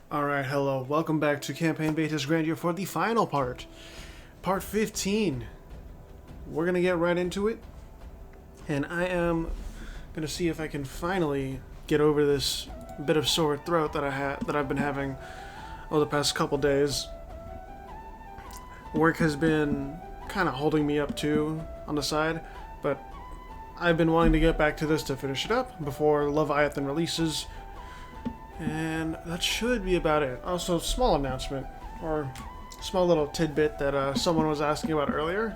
Alright, hello. Welcome back to Campaign Betis Grandeur for the final part. Part 15. We're going to get right into it. And I am going to see if I can finally get over this bit of sore throat that I've been having over the past couple days. Work has been kind of holding me up too on the side, but I've been wanting to get back to this to finish it up before Leviathan releases. And that should be about it. Also, small announcement, or small little tidbit that someone was asking about earlier.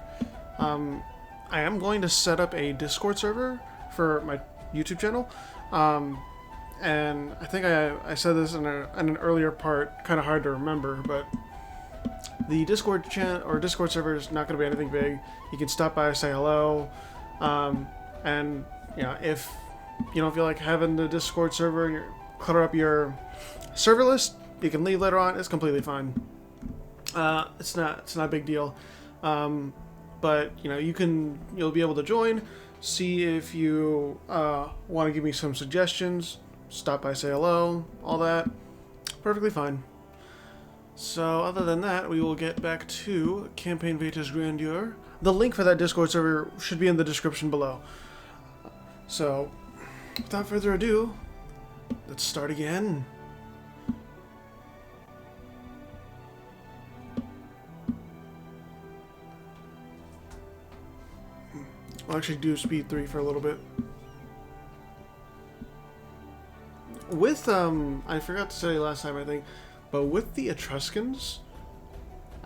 I am going to set up a Discord server for my YouTube channel. And I think I said this in an earlier part, kind of hard to remember, but the Discord channel or Discord server is not going to be anything big. You can stop by, say hello, and if you don't feel like having the Discord server and clutter up your server list, you can leave later on. It's completely fine. It's not a big deal. But you'll be able to join, see if you want to give me some suggestions, stop by, say hello, all that. Perfectly fine. So other than that, we will get back to Campaign Betis Grandeur. The link for that Discord server should be in the description below. So without further ado, let's start again. I'll actually do speed 3 for a little bit. With, I forgot to say last time, I think, but with the Etruscans,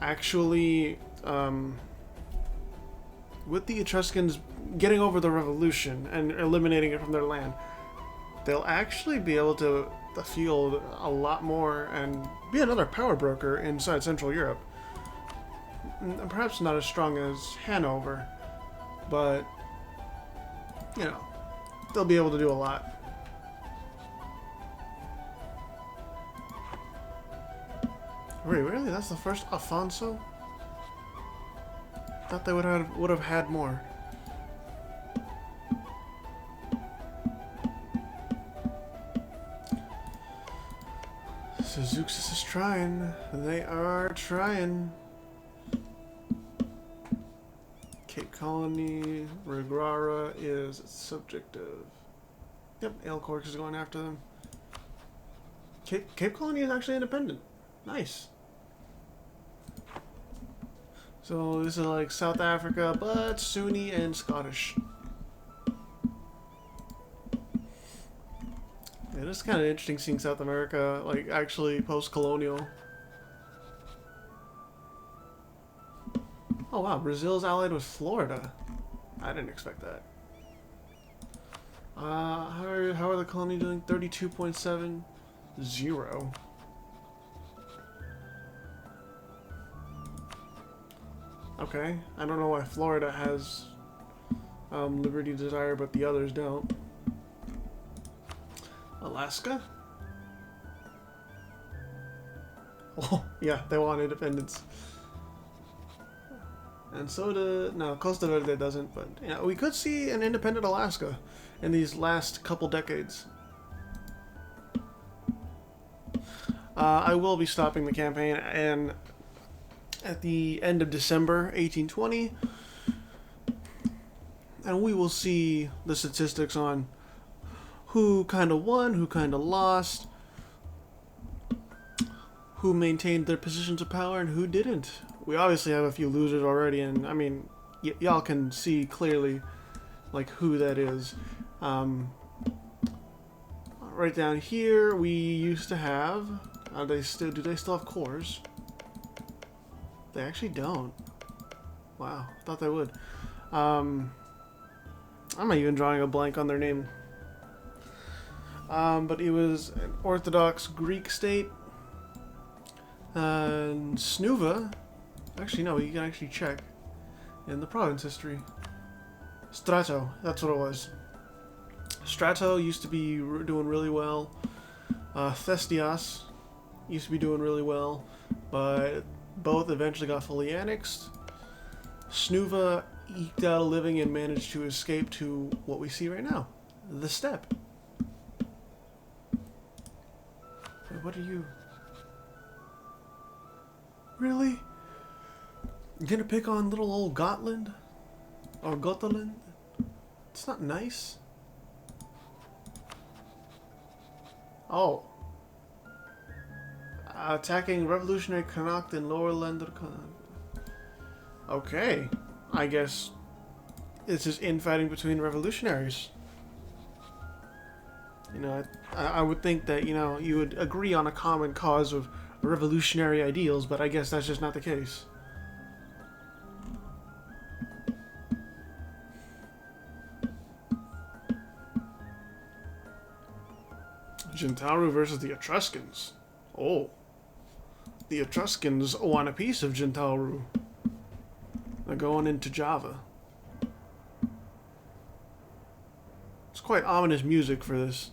actually, with the Etruscans getting over the revolution and eliminating it from their land, they'll actually be able to field a lot more and be another power broker inside Central Europe. Perhaps not as strong as Hanover, but they'll be able to do a lot. Wait, really? That's the first Afonso? Thought they would have had more. So Zeuxis is trying. They are trying. Cape Colony, Regrara is subjective. Yep, Aelcork is going after them. Cape Colony is actually independent. Nice. So this is like South Africa, but Sunni and Scottish. It is kind of interesting seeing South America, like, actually post-colonial. Oh wow, Brazil's allied with Florida. I didn't expect that. How are the colony doing? 32.70. Okay, I don't know why Florida has Liberty Desire, but the others don't. Alaska? Oh, yeah, they want independence. And so no, Costa Verde doesn't, but we could see an independent Alaska in these last couple decades. I will be stopping the campaign and at the end of December 1820, and we will see the statistics on who kind of won, who kind of lost, who maintained their positions of power, and who didn't. We obviously have a few losers already, and I mean, y'all can see clearly, like, who that is. Right down here, we used to have. Do they still have cores? They actually don't. Wow, thought they would. I'm not even drawing a blank on their name. But it was an Orthodox Greek state. And Snuva. Actually, no, you can actually check in the province history. Strato, that's what it was. Strato used to be doing really well. Thestias used to be doing really well, but both eventually got fully annexed. Snuva eked out a living and managed to escape to what we see right now, the steppe. Wait, what are you? Really? You gonna pick on little old Gotland? Or Gotland? It's not nice. Oh. Attacking Revolutionary Connacht in Lower Lander Connacht. Okay. I guess it's just infighting between revolutionaries. You know, I would think that, you know, you would agree on a common cause of revolutionary ideals, but I guess that's just not the case. Jintaro versus the Etruscans. Oh. The Etruscans want a piece of Jintaro. They're going into Java. It's quite ominous music for this.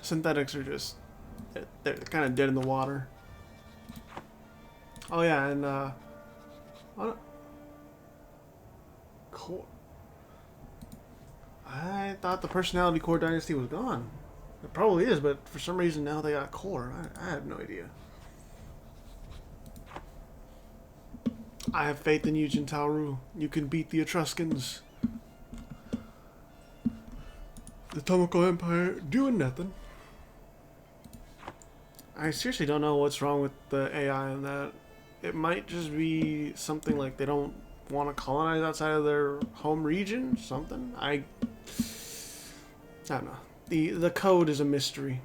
Synthetics are just... They're kind of dead in the water. Oh yeah, and what? Core. I thought the personality core dynasty was gone. It probably is, but for some reason now they got core. I have no idea. I have faith in you, Jintaro. You can beat the Etruscans. The Tomoko Empire doing nothing. I seriously don't know what's wrong with the AI in that. It might just be something like they don't want to colonize outside of their home region. Something. I don't know. The code is a mystery.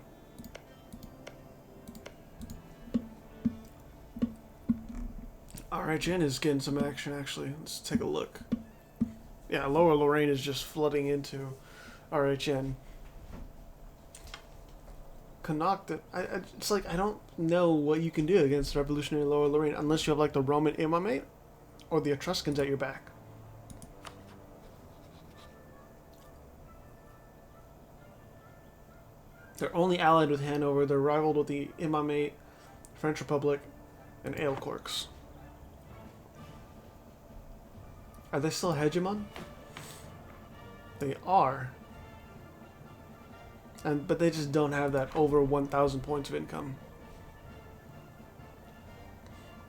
Alright, Jen is getting some action actually. Let's take a look. Yeah, Lower Lorraine is just flooding into Alright, Jen. Connacht, it's like I don't know what you can do against Revolutionary Lower Lorraine unless you have like the Roman Imamate or the Etruscans at your back. They're only allied with Hanover. They're rivaled with the Imamate, French Republic, and Alecorks. Are they still hegemon? They are. But they just don't have that over 1,000 points of income.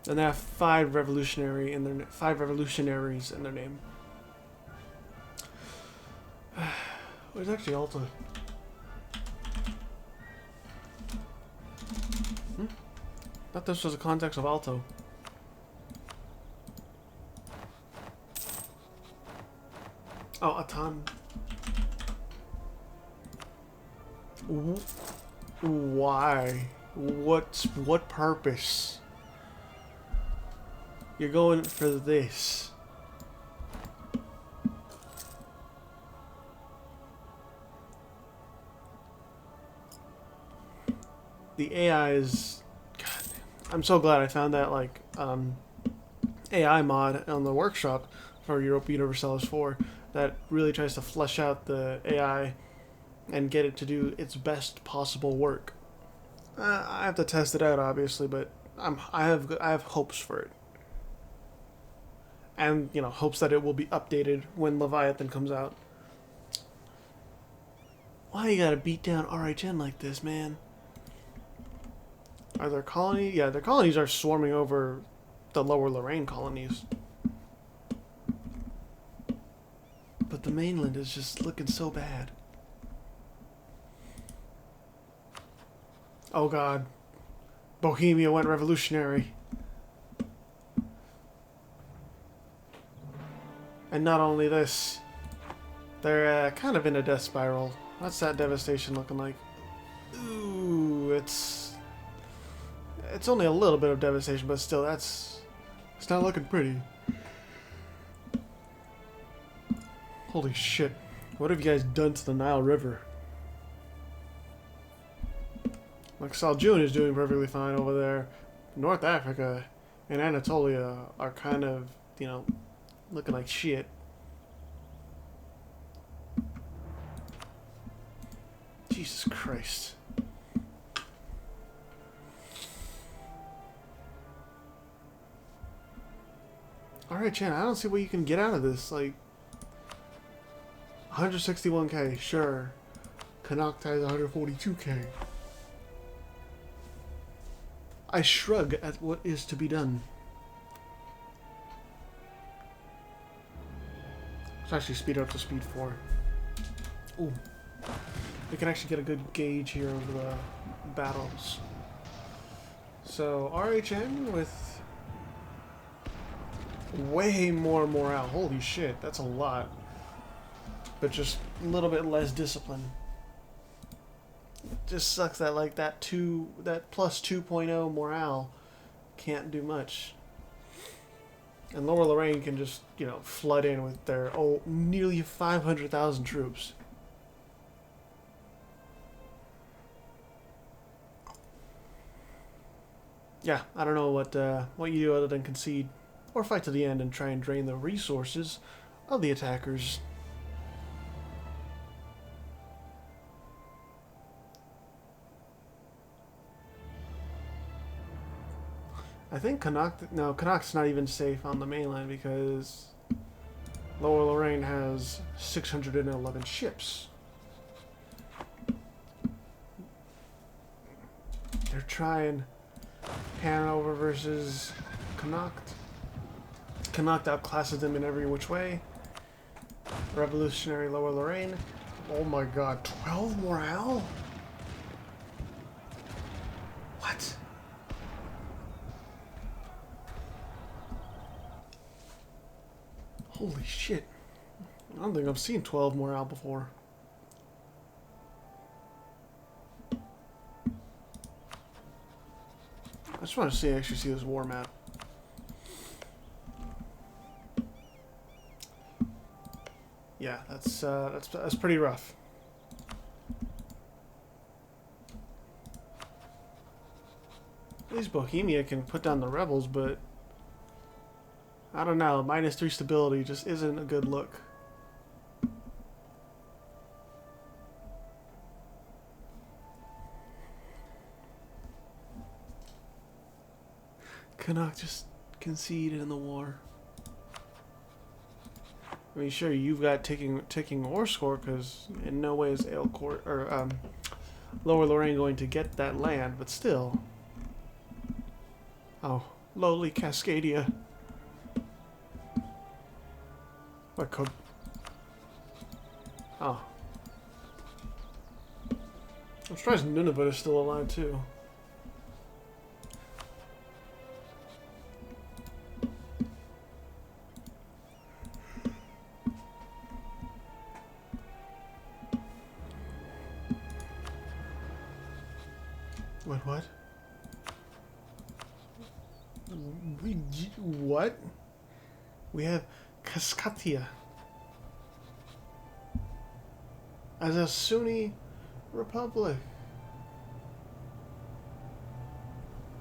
And they have five revolutionaries in their name. Where's actually Alta? Thought this was a context of Alto. Oh, Atan. Why? What purpose? You're going for this. The AI is... God, I'm so glad I found that, like, AI mod on the workshop for Europa Universalis 4 that really tries to flesh out the AI and get it to do its best possible work. I have to test it out, obviously, but I have hopes for it, and you know, hopes that it will be updated when Leviathan comes out. Why you gotta beat down RHN like this, man? Are their colonies? Yeah, their colonies are swarming over the Lower Lorraine colonies, but the mainland is just looking so bad. Oh god. Bohemia went revolutionary. And not only this, they're kind of in a death spiral. What's that devastation looking like? Ooh, it's only a little bit of devastation, but still, it's not looking pretty. Holy shit. What have you guys done to the Nile River? Like, Saljun is doing perfectly fine over there. North Africa and Anatolia are kind of, you know, looking like shit. Jesus Christ. Alright, Chan, I don't see what you can get out of this. Like, 161k, sure. Connacht has 142k. I shrug at what is to be done. Let's actually speed it up to speed 4. Ooh. We can actually get a good gauge here of the battles. So, RHN with way more morale. Holy shit, that's a lot. But just a little bit less discipline. It just sucks that like that plus 2.0 morale can't do much. And Lower Lorraine can just, you know, flood in with their nearly 500,000 troops. Yeah, I don't know what you do other than concede or fight to the end and try and drain the resources of the attackers. I think Connacht's not even safe on the mainland because Lower Lorraine has 611 ships. They're trying Hanover versus Connacht. Connacht outclasses them in every which way. Revolutionary Lower Lorraine. Oh my god, 12 morale? What? Holy shit. I don't think I've seen 12 morale before. I just want to actually see this war map. Yeah, that's pretty rough. At least Bohemia can put down the rebels, but I don't know. -3 stability just isn't a good look. Connacht just conceded in the war. I mean, sure, you've got ticking war score, because in no way is Ailcourt or Lower Lorraine going to get that land, but still. Oh, lowly Cascadia. What code? Oh. I'm surprised Nunavut is still alive, too. What? What? We have Kaskatia as a Sunni republic.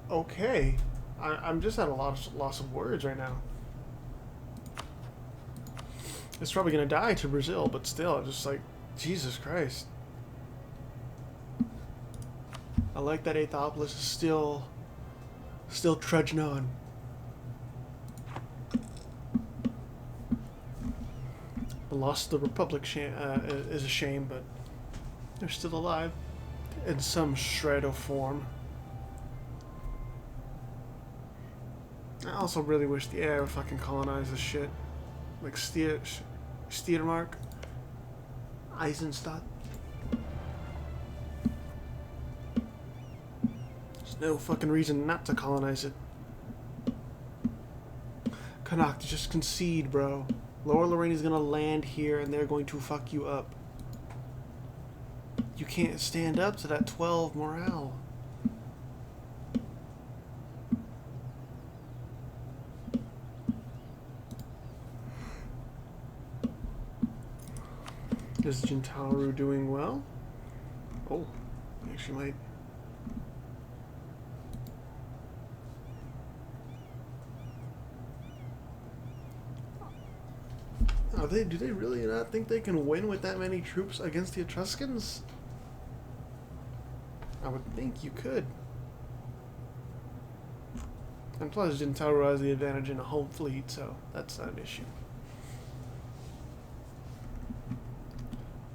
Okay. I'm just at a loss of words right now. It's probably gonna die to Brazil, but still, I'm just like, Jesus Christ. I like that Aethopolis is still trudging on. The loss of the Republic is a shame, but they're still alive in some shred of form. I also really wish the AI would fucking colonize this shit. Like Steiermark, Eisenstadt. There's no fucking reason not to colonize it. Connacht, just concede, bro. Lower Lorraine is gonna land here and they're going to fuck you up. You can't stand up to that 12 morale. Is Jintaru doing well? Oh, actually might. Do they really not think they can win with that many troops against the Etruscans? I would think you could. And plus, Jintaru has the advantage in a home fleet, so that's not an issue.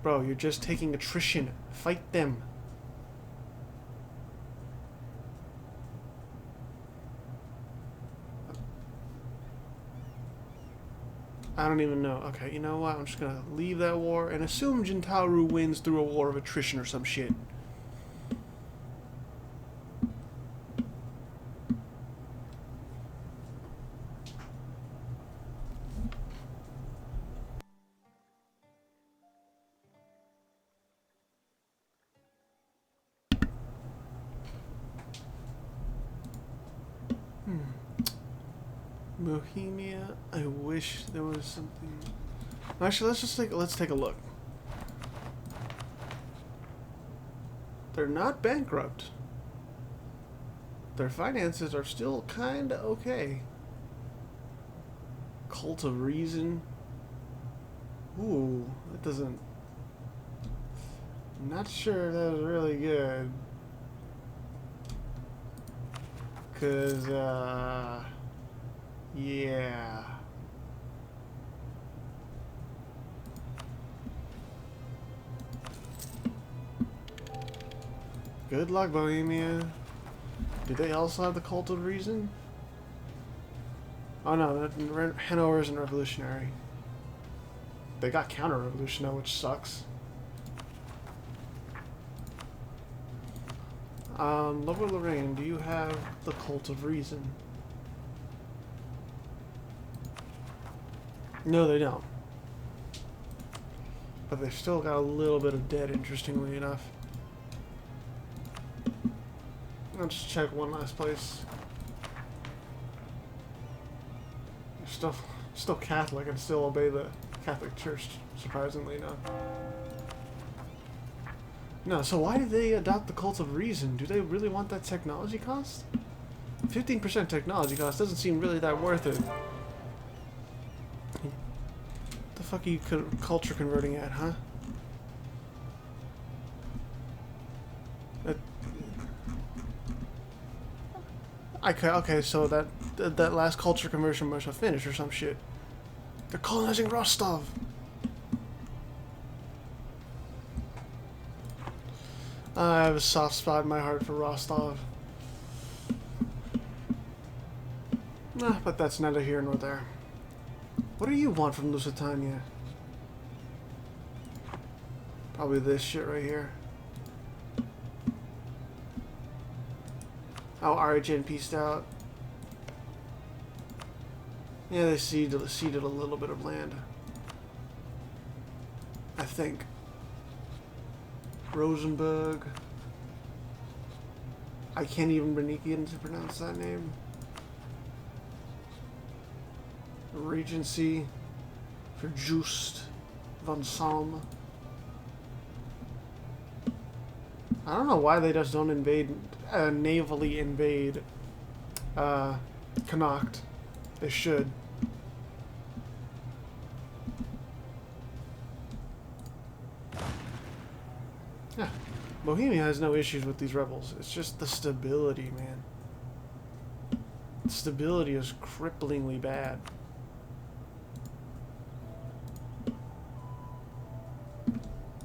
Bro, you're just taking attrition. Fight them. I don't even know. Okay, you know what? I'm just gonna leave that war and assume Jintaru wins through a war of attrition or some shit. Bohemia. I wish there was something. Actually, let's take a look. They're not bankrupt. Their finances are still kinda okay. Cult of Reason. Ooh, that doesn't. I'm not sure if that was really good. Cause yeah. Good luck, Bohemia. Do they also have the Cult of Reason? Oh no, Hanover isn't revolutionary. They got counter-revolution though, which sucks. Lower Lorraine, do you have the Cult of Reason? No, they don't. But they've still got a little bit of debt, interestingly enough. I'll just check one last place. They're still Catholic and still obey the Catholic Church, surprisingly enough. No, so why did they adopt the Cult of Reason? Do they really want that technology cost? 15% technology cost doesn't seem really that worth it. The fuck are you culture converting at, huh? Okay, so that last culture conversion must have finished or some shit. They're colonizing Rostov. I have a soft spot in my heart for Rostov. Nah, but that's neither here nor there. What do you want from Lusitania? Probably this shit right here. Oh, RHN pieced out. Yeah, they ceded a little bit of land. I think. Rosenberg. I can't even begin to pronounce that name. Regency for Just von Salm. I don't know why they just don't navally invade Connacht. They should. Yeah. Bohemia has no issues with these rebels. It's just the stability, man. The stability is cripplingly bad.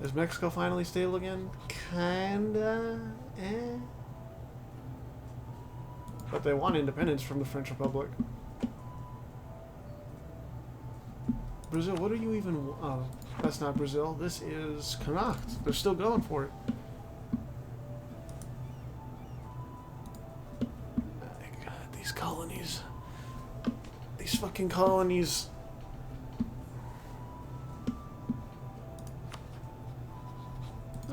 Is Mexico finally stable again? Kinda. But they want independence from the French Republic. Brazil, what are you even... Oh, that's not Brazil. This is Connacht. They're still going for it. God, these colonies. These fucking colonies.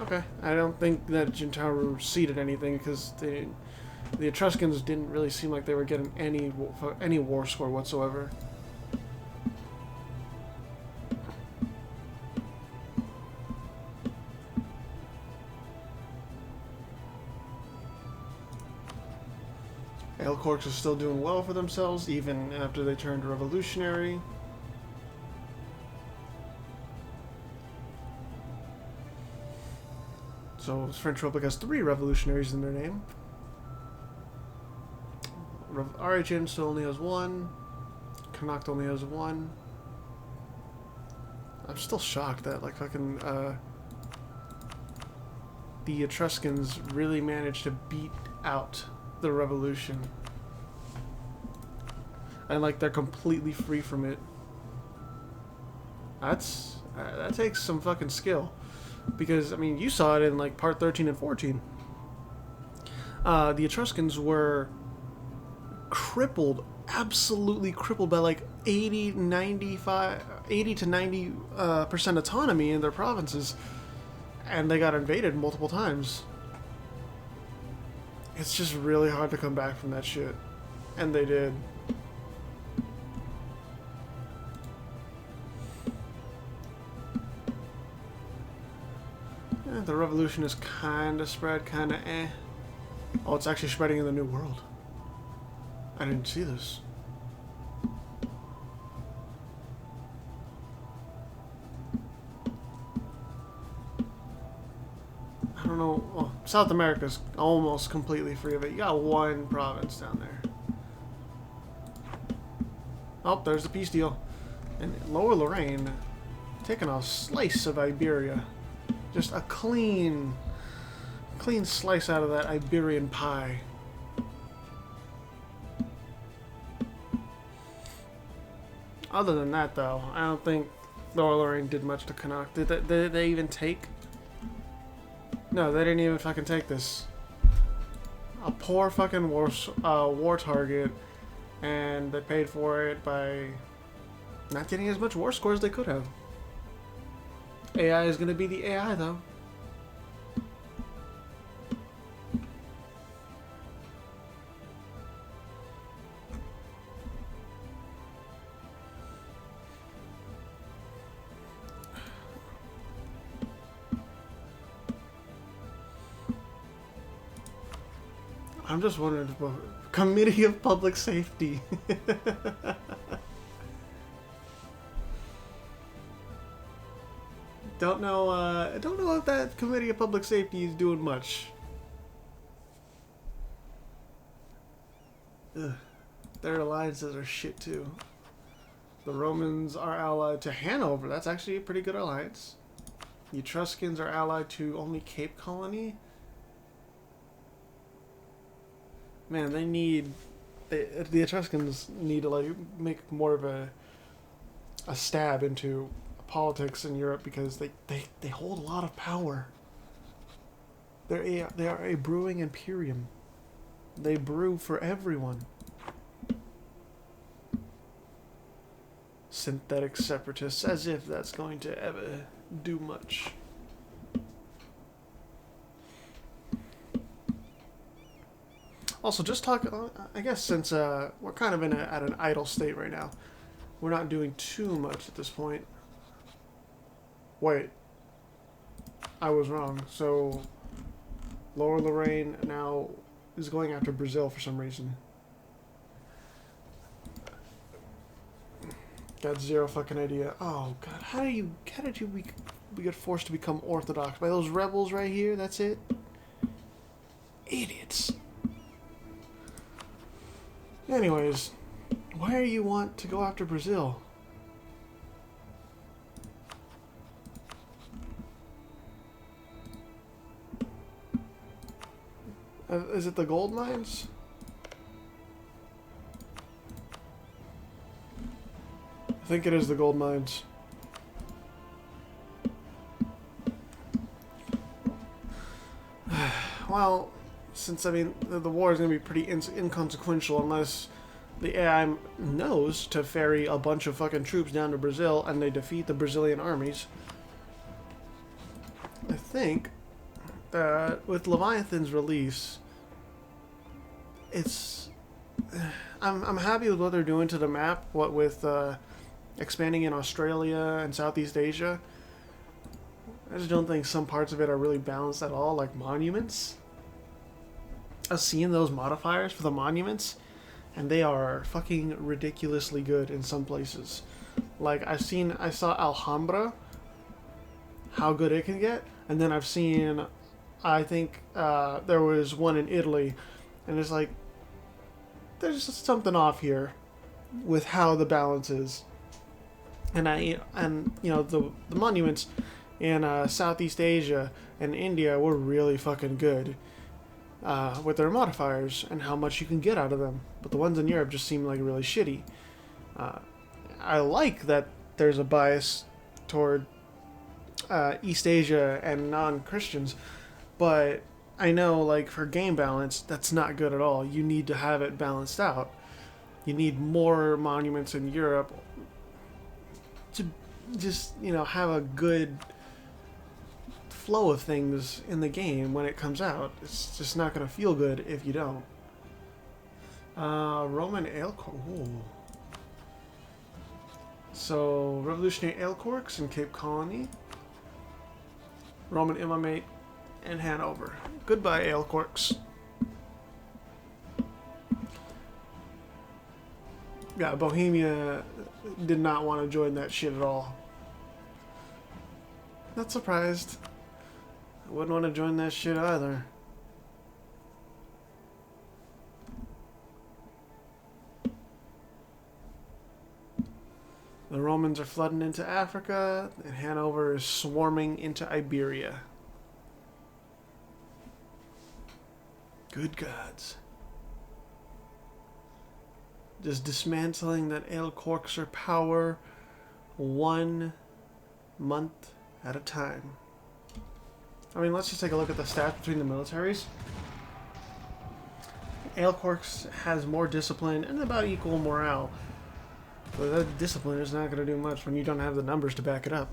Okay, I don't think that Jintaru ceded anything because the Etruscans didn't really seem like they were getting any war score whatsoever. Elcorks are still doing well for themselves even after they turned revolutionary. So French Republic has 3 revolutionaries in their name. RHN still only has 1. Connacht only has 1. I'm still shocked that like fucking the Etruscans really managed to beat out the revolution. And like they're completely free from it. That takes some fucking skill, because I mean you saw it in like part 13 and 14. The Etruscans were crippled, absolutely crippled by like 80 to 90% autonomy in their provinces, and they got invaded multiple times. It's just really hard to come back from that shit, and they did. The revolution is kind of spread, kind of eh. Oh, it's actually spreading in the New World. I didn't see this. I don't know. Well, South America's almost completely free of it. You got one province down there. Oh, there's the peace deal. And Lower Lorraine taking a slice of Iberia. Just a clean slice out of that Iberian pie. Other than that, though, I don't think Lower Lorraine did much to Connacht. Did they even take? No, they didn't even fucking take this. A poor fucking war target, and they paid for it by not getting as much war score as they could have. AI is going to be the AI, though. I'm just wondering about Committee of Public Safety. Don't know if that Committee of Public Safety is doing much. Ugh. Their alliances are shit too. The Romans are allied to Hanover. That's actually a pretty good alliance. The Etruscans are allied to only Cape Colony. Man, the Etruscans need to like make more of a stab into politics in Europe, because they hold a lot of power. They are a brewing imperium. They brew for everyone. Synthetic separatists, as if that's going to ever do much. Also, just talk. I guess since we're kind of at an idle state right now, we're not doing too much at this point. Wait, I was wrong. So, Lower Lorraine now is going after Brazil for some reason. Got zero fucking idea. Oh god, how did you we get forced to become Orthodox by those rebels right here? That's it. Idiots. Anyways, why do you want to go after Brazil? Is it the gold mines? I think it is the gold mines. Well, since, I mean, the war is going to be pretty inconsequential unless the AI knows to ferry a bunch of fucking troops down to Brazil and they defeat the Brazilian armies. I think that with Leviathan's release, it's... I'm happy with what they're doing to the map, what with expanding in Australia and Southeast Asia. I just don't think some parts of it are really balanced at all, like monuments. I've seen those modifiers for the monuments, and they are fucking ridiculously good in some places. Like, I saw Alhambra, how good it can get, and then I've seen, I think, there was one in Italy, and it's like, there's just something off here with how the balance is. And you know, the monuments in Southeast Asia and India were really fucking good with their modifiers and how much you can get out of them. But the ones in Europe just seem like really shitty. I like that there's a bias toward East Asia and non-Christians, but I know, like, for game balance, that's not good at all. You need to have it balanced out. You need more monuments in Europe to just, you know, have a good flow of things in the game when it comes out. It's just not going to feel good if you don't. Roman ale corks. So, revolutionary ale corks in Cape Colony. Roman imamate in Hanover. Goodbye, ale corks. Yeah, Bohemia did not want to join that shit at all. Not surprised. I wouldn't want to join that shit either. The Romans are flooding into Africa, and Hanover is swarming into Iberia. Good gods. Just dismantling that ale corkser power 1 month at a time. I mean, let's just take a look at the stats between the militaries. Ale corks has more discipline and about equal morale. But that discipline is not going to do much when you don't have the numbers to back it up.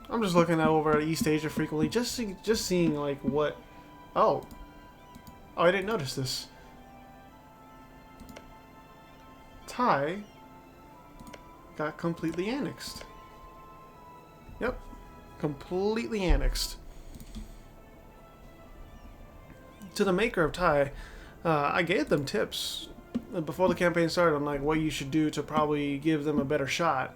I'm just looking over at East Asia frequently, just seeing like what. Oh, I didn't notice this. Thai got completely annexed. Yep, completely annexed. To the maker of Thai, I gave them tips before the campaign started on like what you should do to probably give them a better shot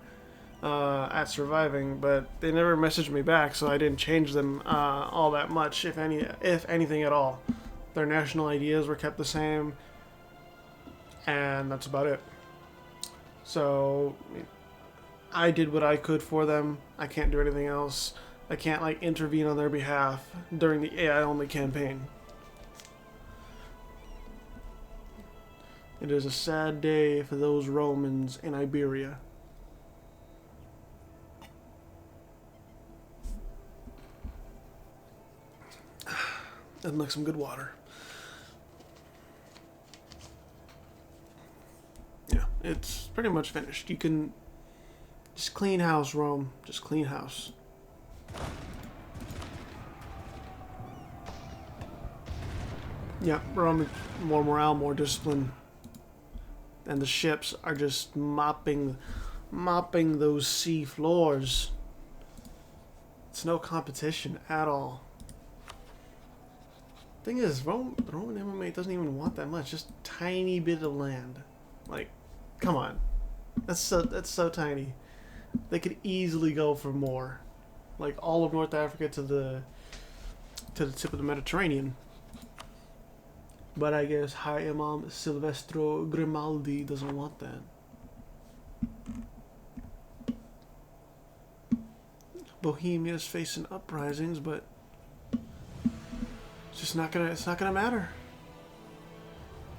at surviving, but they never messaged me back, so I didn't change them all that much, if anything at all. Their national ideas were kept the same, and that's about it. So I did what I could for them. I can't do anything else. I can't like intervene on their behalf during the AI only campaign. It is a sad day for those Romans in Iberia. Doesn't like some good water. Yeah, it's pretty much finished. You can just clean house, Rome. Just clean house. Yeah, Rome, more morale, more discipline. And the ships are just mopping those sea floors. It's no competition at all. Thing is, Roman MMA doesn't even want that much. Just a tiny bit of land. Like, come on. That's so tiny. They could easily go for more. Like all of North Africa to the tip of the Mediterranean. But I guess High Imam Silvestro Grimaldi doesn't want that. Bohemia is facing uprisings, but it's not gonna matter.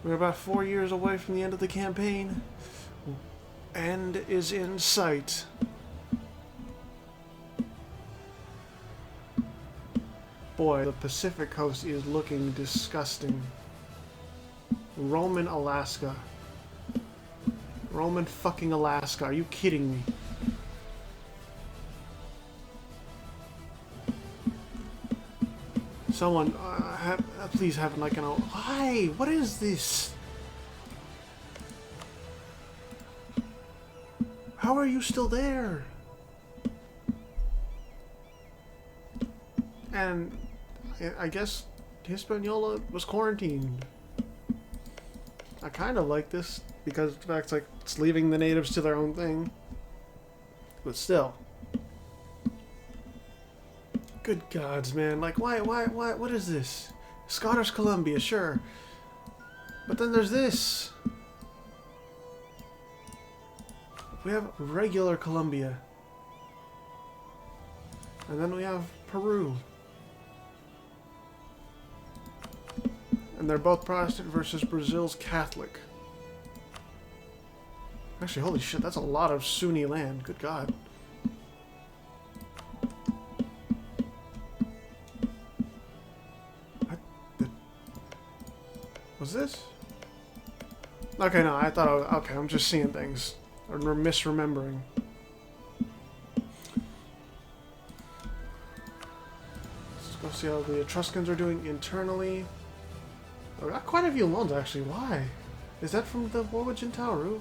We're about 4 years away from the end of the campaign. End is in sight. Boy, the Pacific coast is looking disgusting. Roman Alaska. Roman fucking Alaska. Are you kidding me? Someone, please have like an... Why? What is this? How are you still there? And I guess Hispaniola was quarantined. I kind of like this because the fact like it's leaving the natives to their own thing. But still. Good gods, man. Like, why, what is this? Scottish Columbia, sure. But then there's this. We have regular Colombia. And then we have Peru. And they're both Protestant versus Brazil's Catholic. Actually, holy shit, that's a lot of Sunni land. Good God. Was this? Okay, no, I thought I was... Okay, I'm just seeing things. Or misremembering. Let's go see how the Etruscans are doing internally. I got quite a few loans, actually. Why? Is that from the war with Jintauru?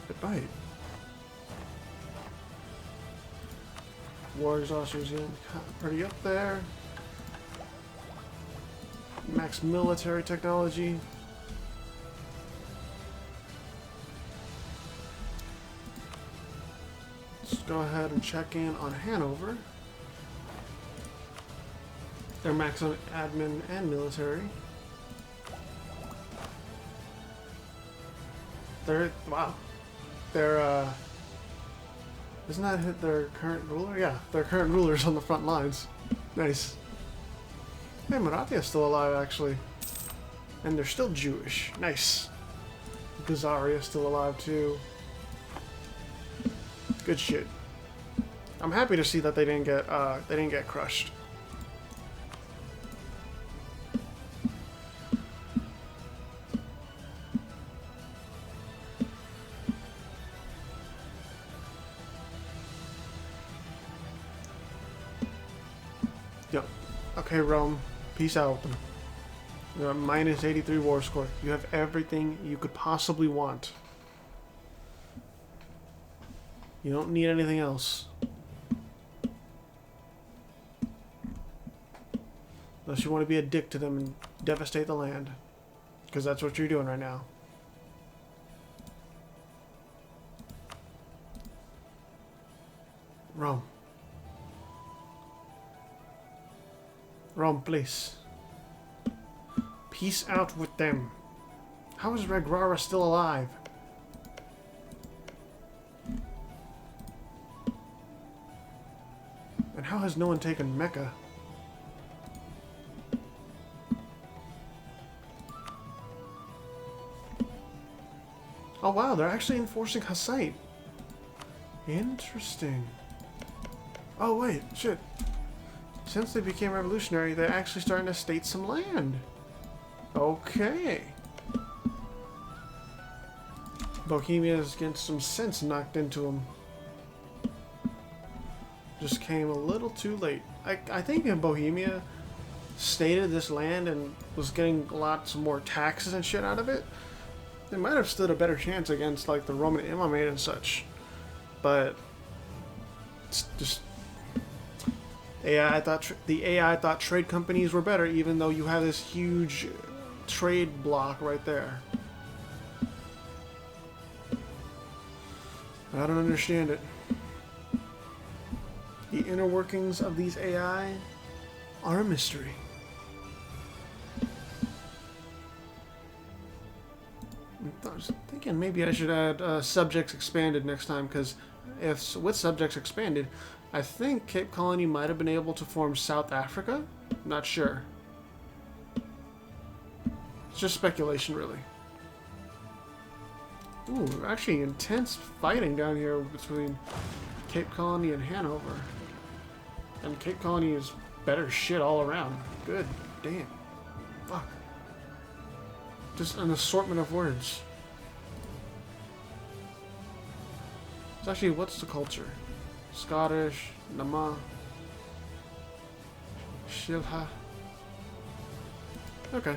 It might. War exhaust New Zealand. Already up there. Max military technology. Let's go ahead and check in on Hanover. They're max on admin and military. Wow. They're, isn't that their current ruler? Yeah, their current ruler's on the front lines. Nice. Hey, Marathia is still alive, actually. And they're still Jewish. Nice. Gazaria is still alive, too. Good shit. I'm happy to see that they didn't get crushed. Yep. Okay, Rome. Peace out with them. You're at minus 83 war score. You have everything you could possibly want. You don't need anything else. Unless you want to be a dick to them and devastate the land. Because that's what you're doing right now. Rome. Rome, please. Peace out with them. How is Regrara still alive? And how has no one taken Mecca? Oh wow, they're actually enforcing Hussite. Interesting. Oh wait, shit. Since they became revolutionary, they're actually starting to state some land. Okay. Bohemia's getting some sense knocked into them. Just came a little too late. I think if Bohemia stated this land and was getting lots more taxes and shit out of it, they might have stood a better chance against like the Roman Imamate and such. But it's just the AI thought trade companies were better, even though you have this huge trade block right there. I don't understand it. The inner workings of these AI are a mystery. I was thinking maybe I should add subjects expanded next time, because if with subjects expanded, I think Cape Colony might have been able to form South Africa. Not sure. It's just speculation, really. Ooh, actually intense fighting down here between Cape Colony and Hanover. And Cape Colony is better shit all around. Good damn. Fuck. Just an assortment of words. It's actually, what's the culture? Scottish, Nama, Shilha. Okay.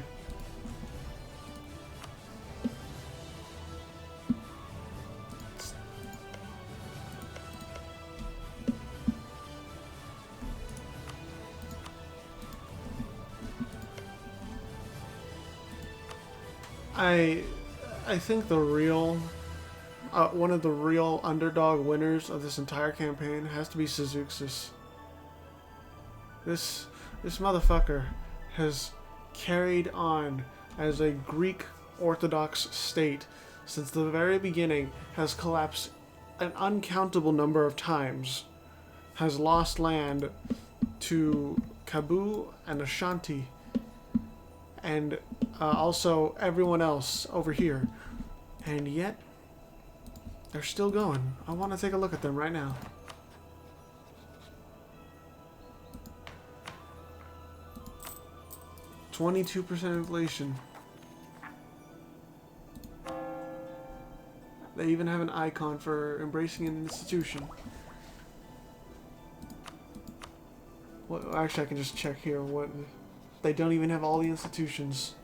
I think the real one of the real underdog winners of this entire campaign has to be Sezeuxis. This motherfucker has carried on as a Greek Orthodox state since the very beginning, has collapsed an uncountable number of times, has lost land to Kabu and Ashanti, and also everyone else over here. And yet, they're still going. I want to take a look at them right now. %22 inflation. They even have an icon for embracing an institution. Well, actually, I can just check here what... They don't even have all the institutions.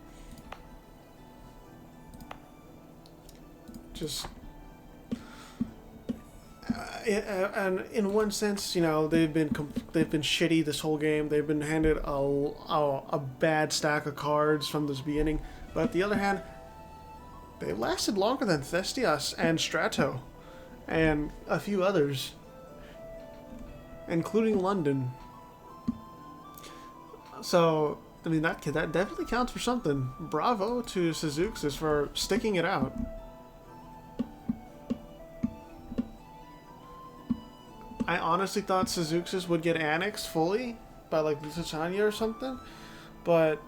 Just... and in one sense, you know, they've been shitty this whole game. They've been handed a bad stack of cards from this beginning. But on the other hand, they lasted longer than Thestias and Strato, and a few others, including London. So, I mean, that definitely counts for something. Bravo to Suzuxis for sticking it out. I honestly thought Suzuxis would get annexed fully by like Lusitania or something, but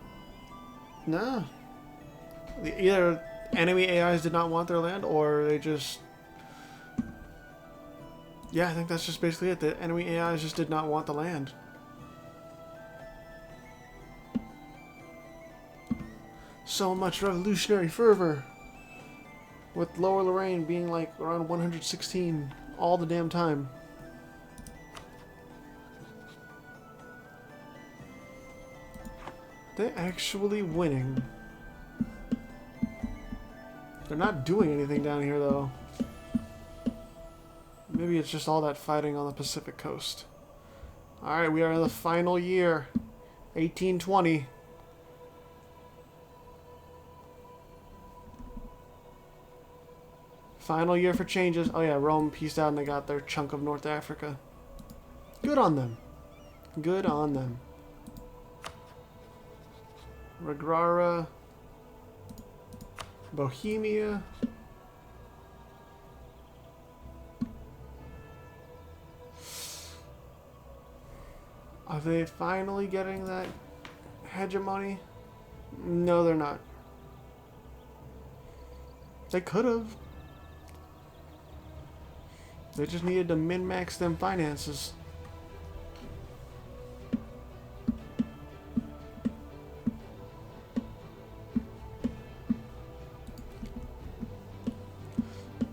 no. Either enemy AIs did not want their land, or they just... Yeah, I think that's just basically it. The enemy AIs just did not want the land. So much revolutionary fervor, with Lower Lorraine being like around 116 all the damn time. They're actually winning. They're not doing anything down here, though. Maybe it's just all that fighting on the Pacific coast. Alright, we are in the final year. 1820. Final year for changes. Oh yeah, Rome pieced out and they got their chunk of North Africa. Good on them. Good on them. Regrara, Bohemia, are they finally getting that hegemony? No, they're not. They could have. They just needed to min-max them finances.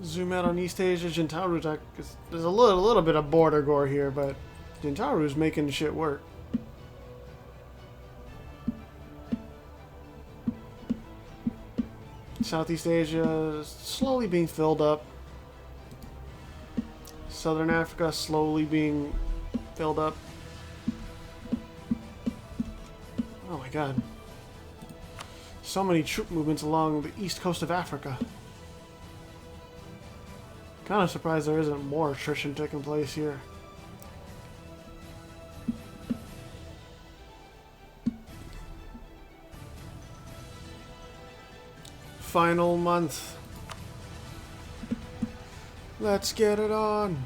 Zoom out on East Asia. Gentaru's there's a little bit of border gore here, but Gentaru's making shit work. Southeast Asia is slowly being filled up. Southern Africa slowly being filled up. Oh my god. So many troop movements along the east coast of Africa. Kind of surprised there isn't more attrition taking place here. Final month. Let's get it on.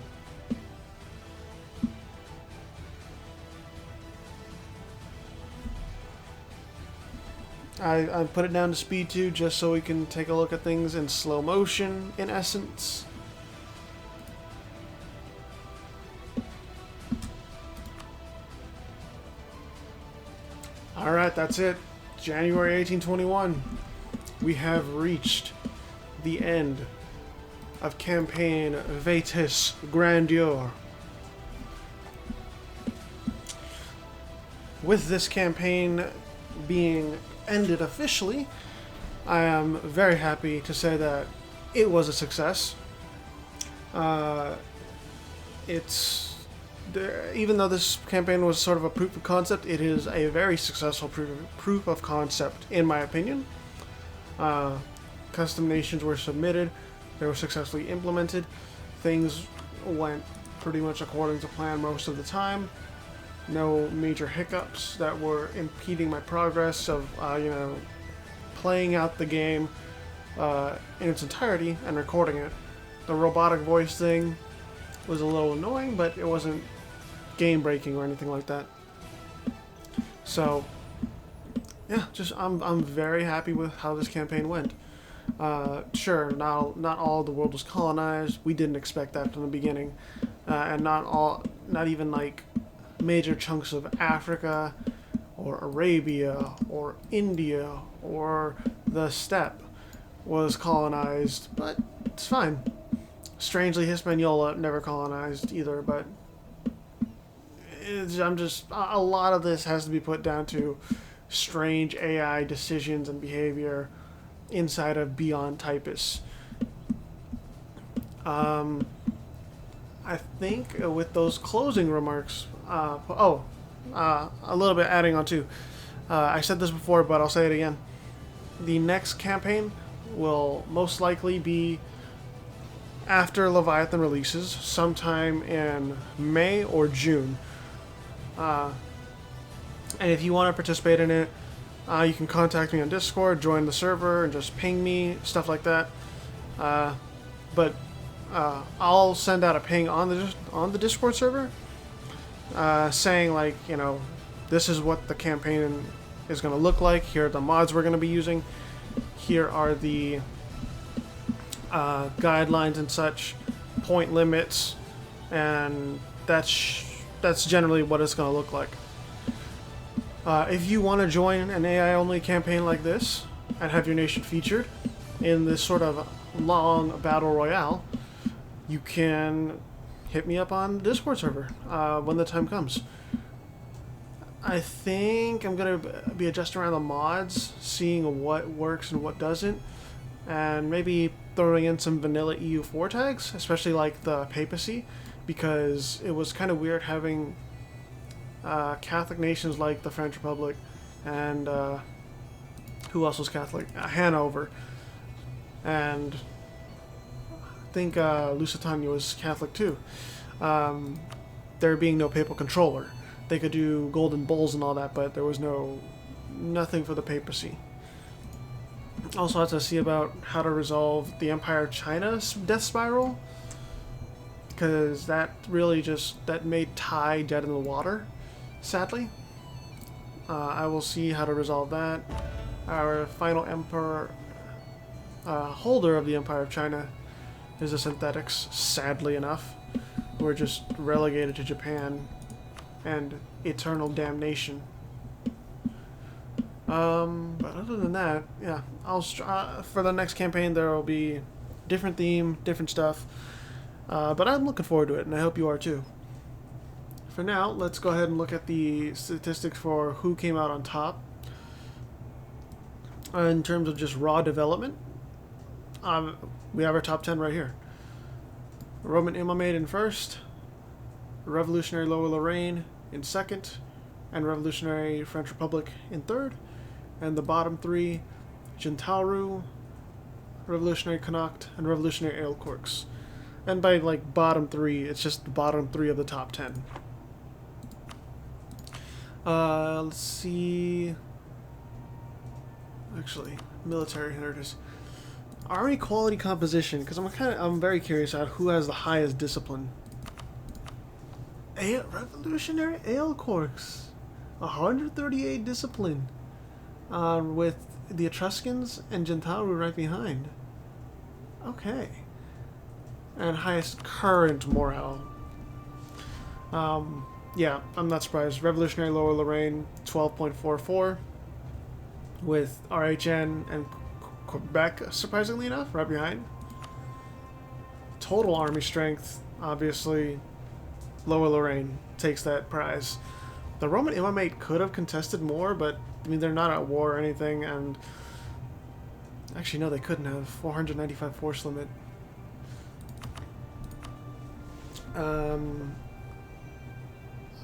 I put it down to speed 2 just so we can take a look at things in slow motion, in essence. Alright, that's it. January 1821. We have reached the end of campaign Vetus Grandeur. With this campaign being ended officially, I am very happy to say that it was a success. Even though this campaign was sort of a proof of concept, it is a very successful proof of concept, in my opinion. Custom nations were submitted, they were successfully implemented, things went pretty much according to plan most of the time. No major hiccups that were impeding my progress of, playing out the game in its entirety and recording it. The robotic voice thing was a little annoying, but it wasn't game breaking or anything like that. So yeah, I'm very happy with how this campaign went. Sure, not all the world was colonized. We didn't expect that from the beginning, and not even like major chunks of Africa, or Arabia, or India, or the steppe was colonized. But it's fine. Strangely, Hispaniola never colonized either. But I'm just a lot of this has to be put down to strange AI decisions and behavior inside of Beyond Typus. I think with those closing remarks, a little bit adding on too. I said this before, but I'll say it again. The next campaign will most likely be after Leviathan releases, sometime in May or June. And if you want to participate in it, you can contact me on Discord, join the server, and just ping me, stuff like that. But I'll send out a ping on the Discord server, saying like, this is what the campaign is going to look like. Here are the mods we're going to be using. Here are the guidelines and such, point limits, and that's generally what it's going to look like. If you want to join an AI-only campaign like this and have your nation featured in this sort of long battle royale, you can hit me up on the Discord server when the time comes. I think I'm going to be adjusting around the mods, seeing what works and what doesn't, and maybe throwing in some vanilla EU4 tags, especially like the papacy, because it was kind of weird having Catholic nations like the French Republic and who else was Catholic? Hanover, and I think Lusitania was Catholic too. There being no papal controller, they could do golden bulls and all that, but there was nothing for the papacy. Also have to see about how to resolve the Empire of China's death spiral, because that really that made Tai dead in the water, sadly. I will see how to resolve that. Our final emperor, holder of the Empire of China, is a Synthetics, sadly enough. We're just relegated to Japan and eternal damnation. But other than that, yeah, for the next campaign there will be different theme, different stuff. But I'm looking forward to it, and I hope you are too. For now, let's go ahead and look at the statistics for who came out on top. In terms of just raw development, we have our top 10 right here. Roman Imamate in first, Revolutionary Lower Lorraine in second, and Revolutionary French Republic in third. And the bottom three, Jintauru, Revolutionary Connacht, and Revolutionary Aelcorks. And by like bottom three, it's just the bottom three of the top 10. Let's see. Actually, military heritage, army quality composition. Because I'm very curious about who has the highest discipline. Revolutionary Aelcorks, 138 discipline, with the Etruscans and Jintauru right behind. Okay. And highest current morale. Yeah, I'm not surprised. Revolutionary Lower Lorraine, 12.44, with RHN and Quebec, surprisingly enough, right behind. Total army strength, obviously, Lower Lorraine takes that prize. The Roman Imamate could have contested more, but I mean, they're not at war or anything, and actually, no, they couldn't have. 495 force limit.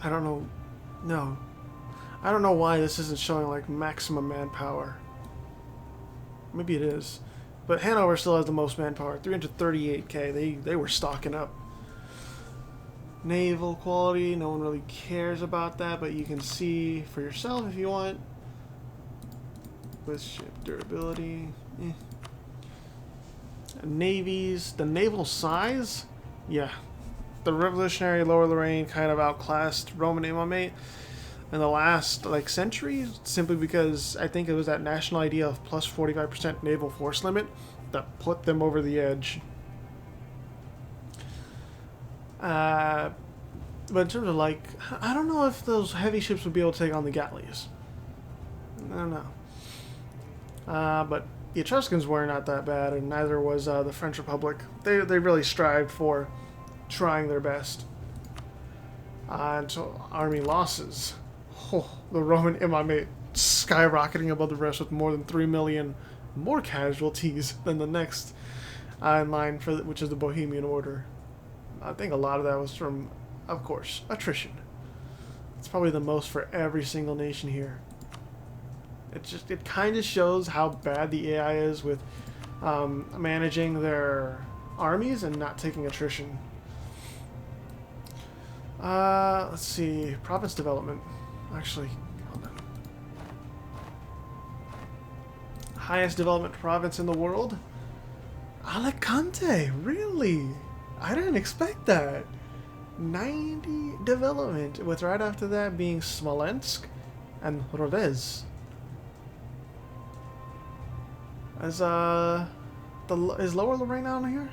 I don't know. No. I don't know why this isn't showing like maximum manpower. Maybe it is. But Hanover still has the most manpower. 338k. They were stocking up. Naval quality. No one really cares about that, but you can see for yourself if you want. With ship durability. Navies, the naval size, yeah. The revolutionary Lower Lorraine kind of outclassed Roman Imamate in the last like century, simply because I think it was that national idea of plus 45% naval force limit that put them over the edge. But in terms of like, I don't know if those heavy ships would be able to take on the galleys. I don't know. But the Etruscans were not that bad, and neither was the French Republic. They really strived for trying their best. And so army losses. Oh, the Roman Imamate skyrocketing above the rest with more than 3 million more casualties than the next in line, which is the Bohemian Order. I think a lot of that was from, of course, attrition. It's probably the most for every single nation here. It kind of shows how bad the AI is with managing their armies and not taking attrition. Let's see, province development. Actually, hold on. Highest development province in the world? Alicante, really? I didn't expect that. 90 development, with right after that being Smolensk and Rodez. Is Lower Lorraine on here?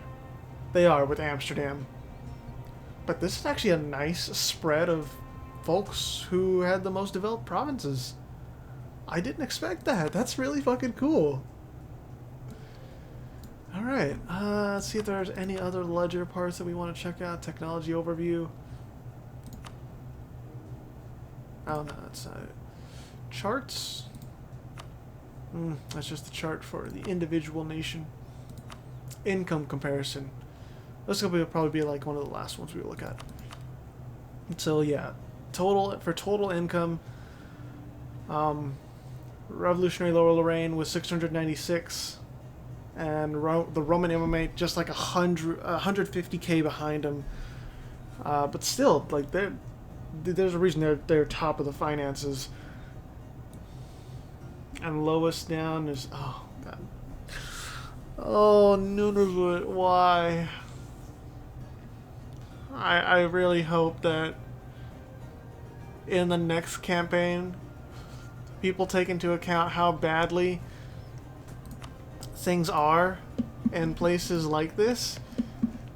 They are with Amsterdam. But this is actually a nice spread of folks who had the most developed provinces. I didn't expect that. That's really fucking cool. Alright, let's see if there's any other ledger parts that we want to check out. Technology overview. Oh no, that's not it. Charts. That's just the chart for the individual nation. Income comparison. This will probably be like one of the last ones we look at. So yeah, total income. Revolutionary Lower Lorraine was 696, and the Roman Imamate just like 150k behind them. But still, like there's a reason they're top of the finances. And lowest down is oh god. Oh Nunavut, why? I really hope that in the next campaign people take into account how badly things are in places like this.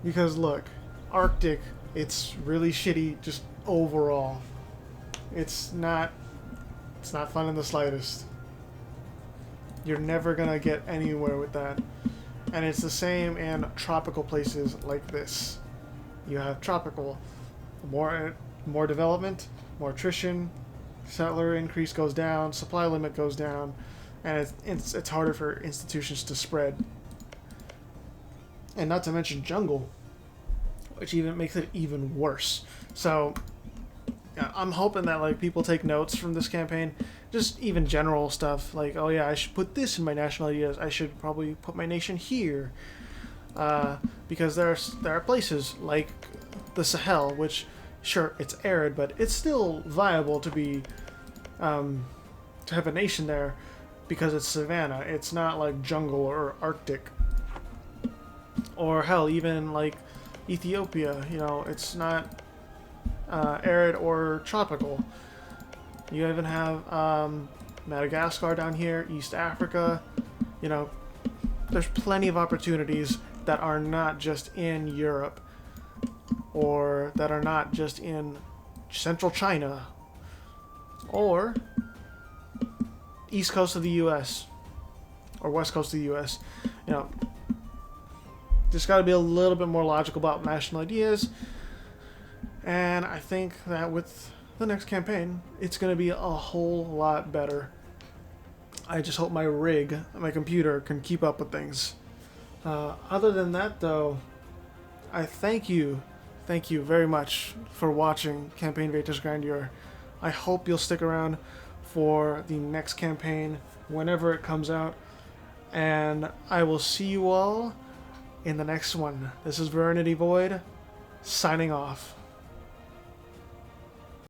Because look, Arctic, it's really shitty just overall. It's not fun in the slightest. You're never gonna get anywhere with that. And it's the same in tropical places like this. You have tropical, more development, more attrition, settler increase goes down, supply limit goes down, and it's harder for institutions to spread. And not to mention jungle, which even makes it even worse. So yeah, I'm hoping that like people take notes from this campaign, just even general stuff like, oh yeah, I should put this in my national ideas. I should probably put my nation here, because there are places like the Sahel, which sure it's arid, but it's still viable to be to have a nation there because it's savanna. It's not like jungle or Arctic, or hell, even like Ethiopia. You know, it's not arid or tropical. You even have Madagascar down here, East Africa. You know, there's plenty of opportunities that are not just in Europe, or that are not just in central China, or east coast of the U.S. or west coast of the U.S. You know, just got to be a little bit more logical about national ideas. And I think that with the next campaign, it's going to be a whole lot better. I just hope my my computer, can keep up with things. Other than that, though, I thank you very much for watching Campaign Vetus Grandeur. I hope you'll stick around for the next campaign whenever it comes out, and I will see you all in the next one. This is Verenity Void, signing off.